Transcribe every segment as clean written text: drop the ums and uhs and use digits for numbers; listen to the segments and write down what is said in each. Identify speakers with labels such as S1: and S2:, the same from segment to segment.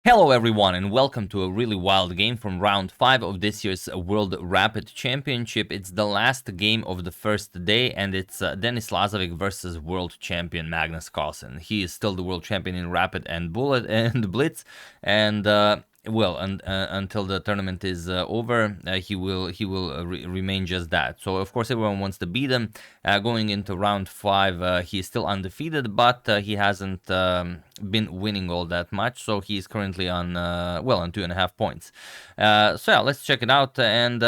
S1: Hello everyone and welcome to a really wild game from round 5 of this year's World Rapid Championship. It's the last game of the first day and it's Denis Lazavik versus world champion Magnus Carlsen. He is still the world champion in Rapid and Bullet and Blitz, and until the tournament is over, he will remain just that. So of course everyone wants to beat him. Going into round 5, he is still undefeated, but he hasn't been winning all that much. So he is currently on on 2.5 points. So yeah, let's check it out. And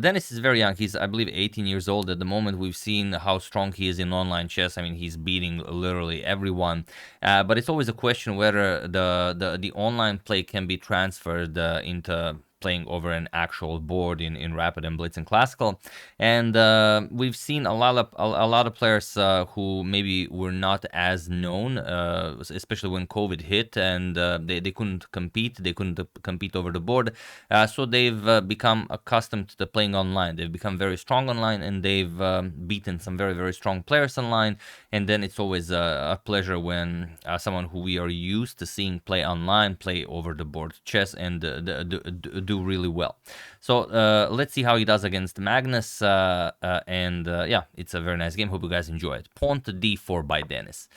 S1: Denis is very young. He's, I believe, 18 years old at the moment. We've seen how strong he is in online chess. I mean, he's beating literally everyone. But it's always a question whether the online play can be transferred into playing over an actual board in Rapid and Blitz and Classical. And we've seen a lot of players who maybe were not as known, especially when COVID hit, and they couldn't compete. They couldn't compete over the board. So they've become accustomed to playing online. They've become very strong online, and they've beaten some very, very strong players online. And then it's always a pleasure when someone who we are used to seeing play online play over the board chess and do really well. So let's see how he does against Magnus, yeah, it's a very nice game. Hope you guys enjoy it. Pawn to d4 by Denis.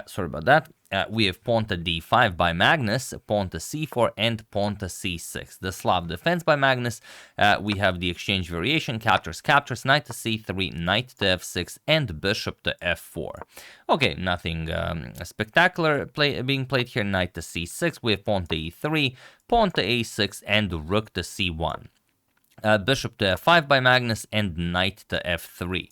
S1: Sorry about that. We have pawn to d5 by Magnus, pawn to c4, and pawn to c6. The Slav defense by Magnus. We have the exchange variation, captures, knight to c3, knight to f6, and bishop to f4. Okay, nothing spectacular being played here. Knight to c6, we have pawn to e3, pawn to a6, and rook to c1. Bishop to f5 by Magnus and knight to f3.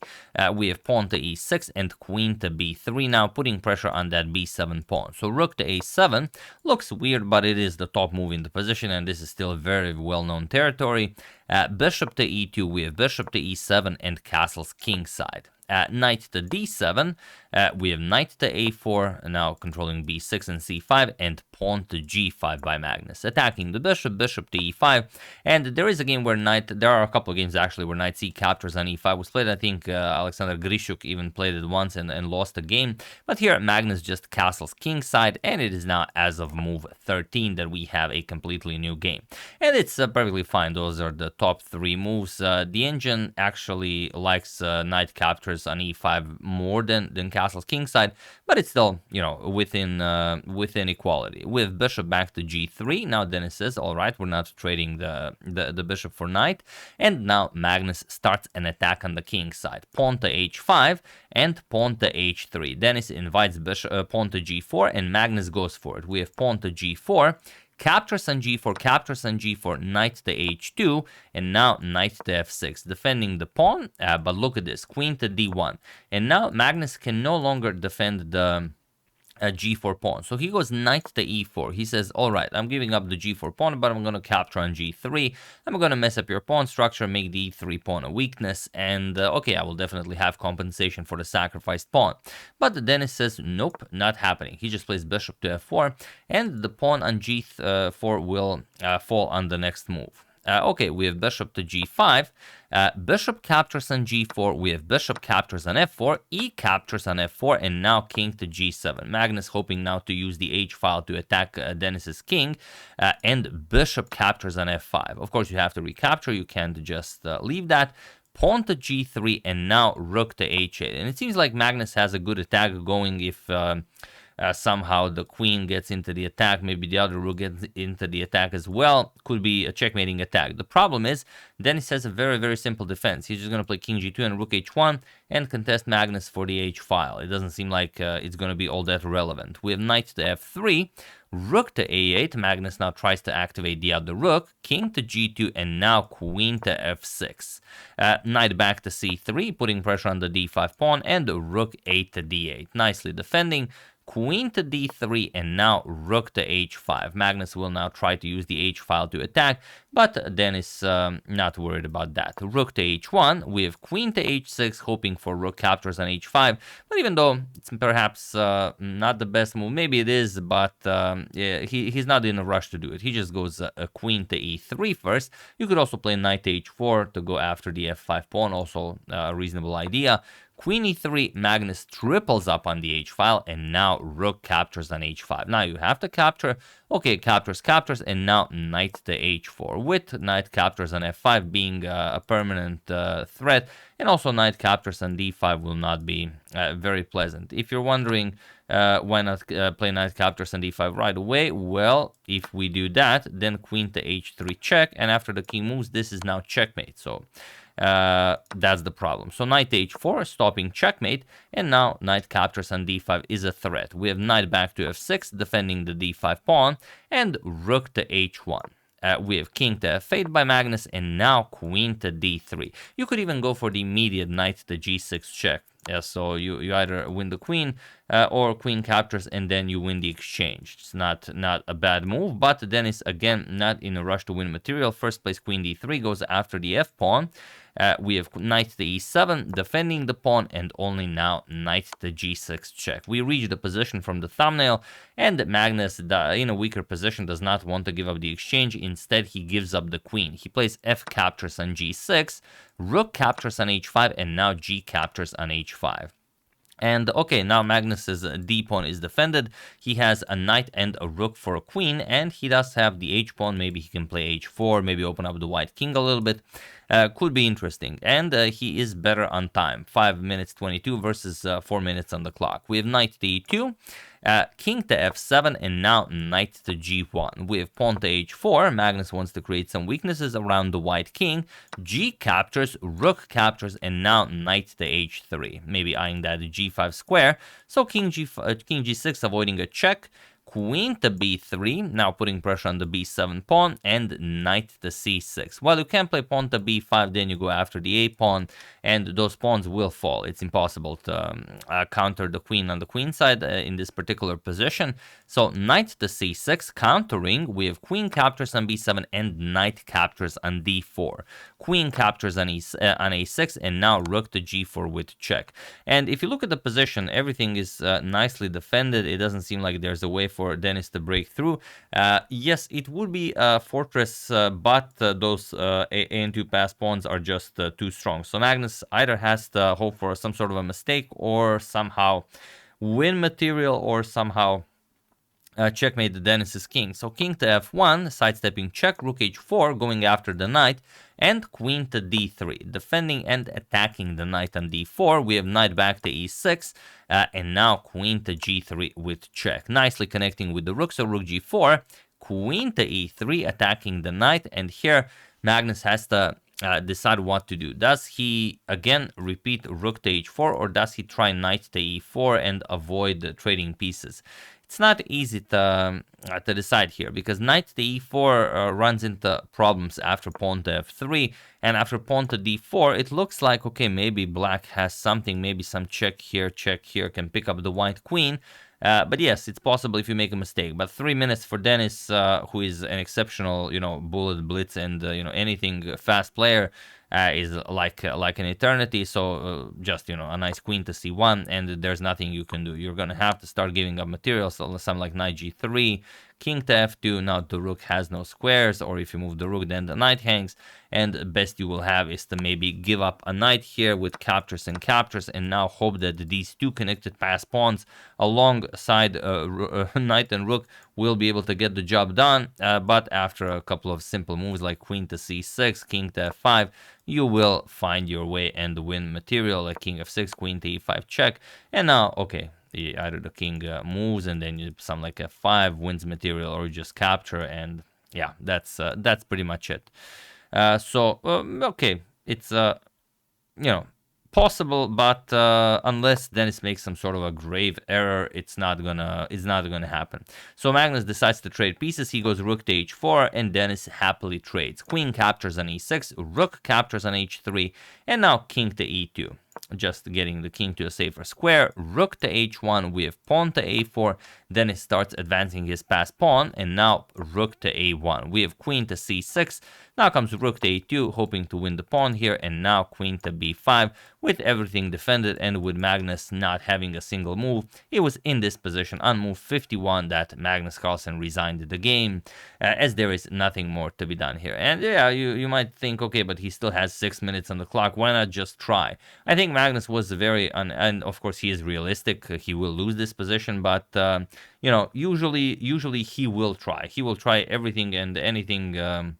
S1: We have pawn to e6 and queen to b3 now, putting pressure on that b7 pawn. So rook to a7 looks weird, but it is the top move in the position, and this is still very well-known territory. Bishop to e2, we have bishop to e7 and castles kingside. Knight to d7, we have knight to a4, now controlling b6 and c5, and pawn to g5 by Magnus, attacking the bishop, bishop to e5, and there is a game where there are a couple of games actually where knight c captures on e5 was played. I think Alexander Grishuk even played it once and lost the game, but here Magnus just castles kingside, and it is now as of move 13 that we have a completely new game, and it's perfectly fine. Those are the top 3 moves. The engine actually likes knight captures on e5 more than castles kingside, but it's still, you know, within equality. With bishop back to g3, now Denis says, all right, we're not trading the bishop for knight, and now Magnus starts an attack on the king side. Pawn to h5 and pawn to h3. Denis invites pawn to g4, and Magnus goes for it. We have pawn to g4, captures on g4, knight to h2, and now knight to f6, defending the pawn, but look at this, queen to d1, and now Magnus can no longer defend the g4 pawn, so he goes knight to e4. He says, all right, I'm giving up the g4 pawn, but I'm going to capture on g3. I'm going to mess up your pawn structure, make the e3 pawn a weakness, and okay, I will definitely have compensation for the sacrificed pawn. But Denis says, nope, not happening. He just plays bishop to f4, and the pawn on g4 will fall on the next move. Okay, we have bishop to g5, bishop captures on g4, we have bishop captures on f4, e captures on f4, and now king to g7. Magnus hoping now to use the h-file to attack Denis's king, and bishop captures on f5. Of course, you have to recapture, you can't just leave that. Pawn to g3, and now rook to h8. And it seems like Magnus has a good attack going if somehow the queen gets into the attack, maybe the other rook gets into the attack as well. Could be a checkmating attack. The problem is, Denis has a very, very simple defense. He's just going to play king g2 and rook h1 and contest Magnus for the h-file. It doesn't seem like it's going to be all that relevant. We have knight to f3, rook to a8. Magnus now tries to activate the other rook, king to g2, and now queen to f6. Knight back to c3, putting pressure on the d5 pawn, and rook 8 to d8. Nicely defending. Queen to d3, and now rook to h5. Magnus will now try to use the h-file to attack, but Denis not worried about that. Rook to h1, we have queen to h6, hoping for rook captures on h5, but even though it's perhaps not the best move, maybe it is, but yeah, he's not in a rush to do it. He just goes queen to e3 first. You could also play knight to h4 to go after the f5 pawn, also a reasonable idea. Queen e3, Magnus triples up on the h-file, and now rook captures on h5. Now you have to capture, okay, captures, and now knight to h4, with knight captures on f5 being a permanent threat, and also knight captures on d5 will not be very pleasant. If you're wondering why not play knight captures on d5 right away, well, if we do that, then queen to h3 check, and after the king moves, this is now checkmate. So that's the problem. So knight h4, stopping checkmate, and now knight captures on d5 is a threat. We have knight back to f6, defending the d5 pawn, and rook to h1. We have king to f8 by Magnus, and now queen to d3. You could even go for the immediate knight to g6 check. Yeah, so you either win the queen or queen captures, and then you win the exchange. It's not a bad move, but Denis, again, not in a rush to win material. First place queen d3 goes after the f pawn. We have knight to e7, defending the pawn, and only now knight to g6 check. We reach the position from the thumbnail, and Magnus, in a weaker position, does not want to give up the exchange. Instead, he gives up the queen. He plays f captures on g6, rook captures on h5, and now g captures on h5. And okay, now Magnus's d pawn is defended. He has a knight and a rook for a queen, and he does have the h pawn. Maybe he can play h4, maybe open up the white king a little bit. Could be interesting. And he is better on time. 5 minutes 22 versus 4 minutes on the clock. We have knight to e2. King to f7, and now knight to g1. We have pawn to h4. Magnus wants to create some weaknesses around the white king. G captures, rook captures, and now knight to h3. Maybe eyeing that g5 square. So king g6, avoiding a check. Queen to b3, now putting pressure on the b7 pawn, and knight to c6. Well, you can play pawn to b5, then you go after the a pawn, and those pawns will fall. It's impossible to counter the queen on the queen side in this particular position. So knight to c6, countering, we have queen captures on b7 and knight captures on d4. Queen captures on a6, and now rook to g4 with check. And if you look at the position, everything is nicely defended. It doesn't seem like there's a way for Denis to break through. Yes, it would be a fortress, but those a and 2 pass pawns are just too strong. So Magnus either has to hope for some sort of a mistake, or somehow win material, or somehow checkmate the Denis's king. So king to f1, sidestepping check, rook h4, going after the knight, and queen to d3, defending and attacking the knight on d4. We have knight back to e6, and now queen to g3 with check. Nicely connecting with the rook, so rook g4, queen to e3, attacking the knight, and here Magnus has to decide what to do. Does he again repeat rook to h4, or does he try knight to e4 and avoid trading pieces? It's not easy to decide here, because knight to e4 runs into problems after pawn to f3, and after pawn to d4, it looks like, okay, maybe black has something, maybe some check here, can pick up the white queen. But yes, it's possible if you make a mistake. But 3 minutes for Denis, who is an exceptional, bullet blitz and anything fast player, is like an eternity. So just a nice queen to c1, and there's nothing you can do. You're gonna have to start giving up material. So something like knight g3, king to f2. Now the rook has no squares, or if you move the rook, then the knight hangs. And the best you will have is to maybe give up a knight here with captures, and now hope that these two connected pass pawns alongside knight and rook will be able to get the job done. But after a couple of simple moves like queen to c6, king to f5, you will find your way and win material, like king f6, queen to e5 check. And now, okay, either the king moves, and then you some like f5 wins material, or you just capture, and yeah, that's pretty much it. Okay, it's possible, but unless Denis makes some sort of a grave error, it's not gonna happen. So Magnus decides to trade pieces. He goes rook to h4, and Denis happily trades. Queen captures on e6, rook captures on h3, and now king to e2. Just getting the king to a safer square. Rook to h1, we have pawn to a4, then it starts advancing his passed pawn, and now rook to a1. We have queen to c6, now comes rook to a2, hoping to win the pawn here, and now queen to b5. with everything defended and with Magnus not having a single move. He was in this position on move 51 that Magnus Carlsen resigned the game, as there is nothing more to be done here. And yeah, you might think, okay, but he still has 6 minutes on the clock. Why not just try? I think Magnus was very, and of course he is realistic. He will lose this position, but you know, usually he will try. He will try everything and anything.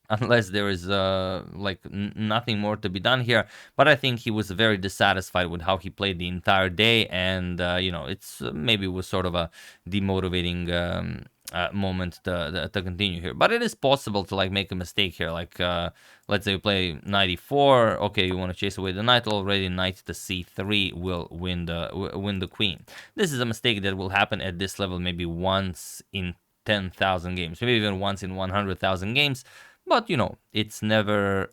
S1: Unless there is like nothing more to be done here. But I think he was very dissatisfied with how he played the entire day, and you know, it's maybe was sort of a demotivating moment to continue here. But it is possible to like make a mistake here, like let's say you play 94, okay, you want to chase away the knight already, knight to c3 will win the queen. This is a mistake that will happen at this level maybe once in 10,000 games, maybe even once in 100,000 games. But you know, it's never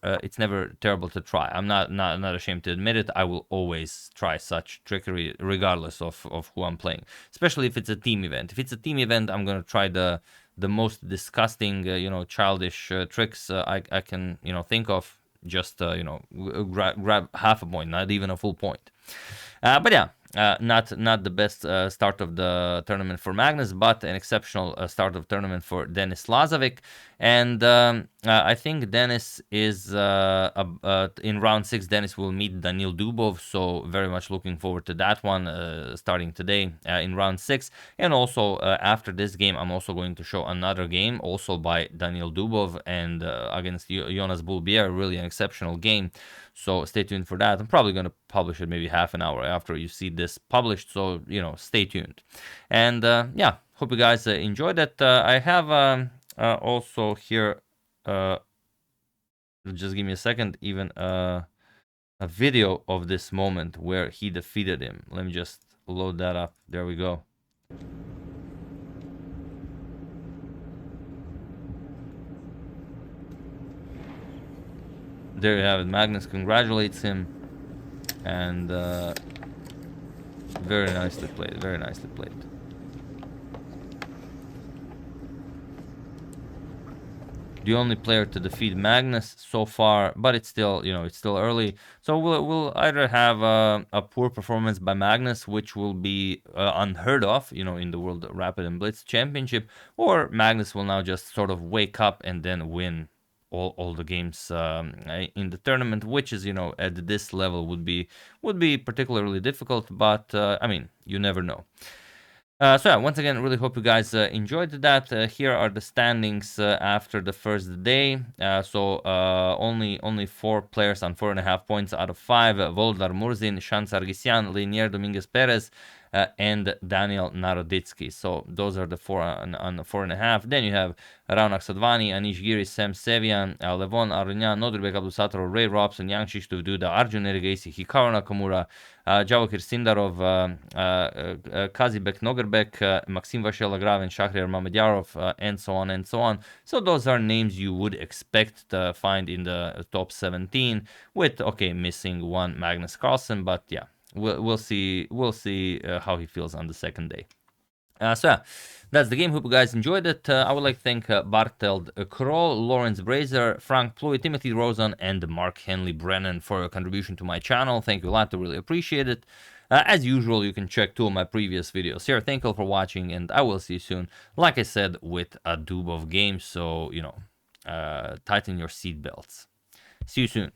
S1: terrible to try. I'm not ashamed to admit it. I will always try such trickery, regardless of who I'm playing. Especially if it's a team event. If it's a team event, I'm gonna try the most disgusting, you know, childish tricks I can, you know, think of. Just you know, grab half a point, not even a full point. But yeah. Not the best start of the tournament for Magnus, but an exceptional start of tournament for Denis Lazavik. And I think Denis is in round 6. Denis will meet Danil Dubov, so very much looking forward to that one starting today in round 6. And also after this game, I'm also going to show another game also by Danil Dubov and against Jonas Bulbier, really an exceptional game. So stay tuned for that. I'm probably going to publish it maybe half an hour after you see this published. So, you know, stay tuned. And yeah, hope you guys enjoyed it. I have also here, just give me a second, even a video of this moment where he defeated him. Let me just load that up. There we go. There you have it. Magnus congratulates him, and very nicely played. Very nicely played. The only player to defeat Magnus so far, but it's still, you know, it's still early. So we'll either have a poor performance by Magnus, which will be unheard of, you know, in the World Rapid and Blitz Championship, or Magnus will now just sort of wake up and then win all the games in the tournament, which is, you know, at this level would be particularly difficult, but I mean, you never know. So yeah, once again, really hope you guys enjoyed that. Here are the standings after the first day. So only 4 players on 4.5 points out of 5. Voldar Murzin, Shan Sargisyan, Linier Dominguez Perez, and Daniel Naroditsky. So those are the 4 on 4.5. Then you have Raunak Sadvani, Anish Giri, Sam Sevian, Levon Arunyan, Nodrbek Abdusataro, Ray Robson, Yang Shishtu Duda, Arjun Erigesi, Hikaru Nakamura, Javokir Sindarov, Kazibek Nogerbek, Maxim Vashelagrav, and Shahriar Mamedyarov, and so on and so on. So those are names you would expect to find in the top 17, with, okay, missing one Magnus Carlsen, but yeah. We'll see how he feels on the second day. So yeah, that's the game. Hope you guys enjoyed it. I would like to thank Barteld Kroll, Lawrence Brazer, Frank Pluy, Timothy Rosen, and Mark Henley Brennan for your contribution to my channel. Thank you a lot. I really appreciate it. As usual, you can check 2 of my previous videos here. Thank you all for watching, and I will see you soon. Like I said, with a Dubov game, so, you know, tighten your seatbelts. See you soon.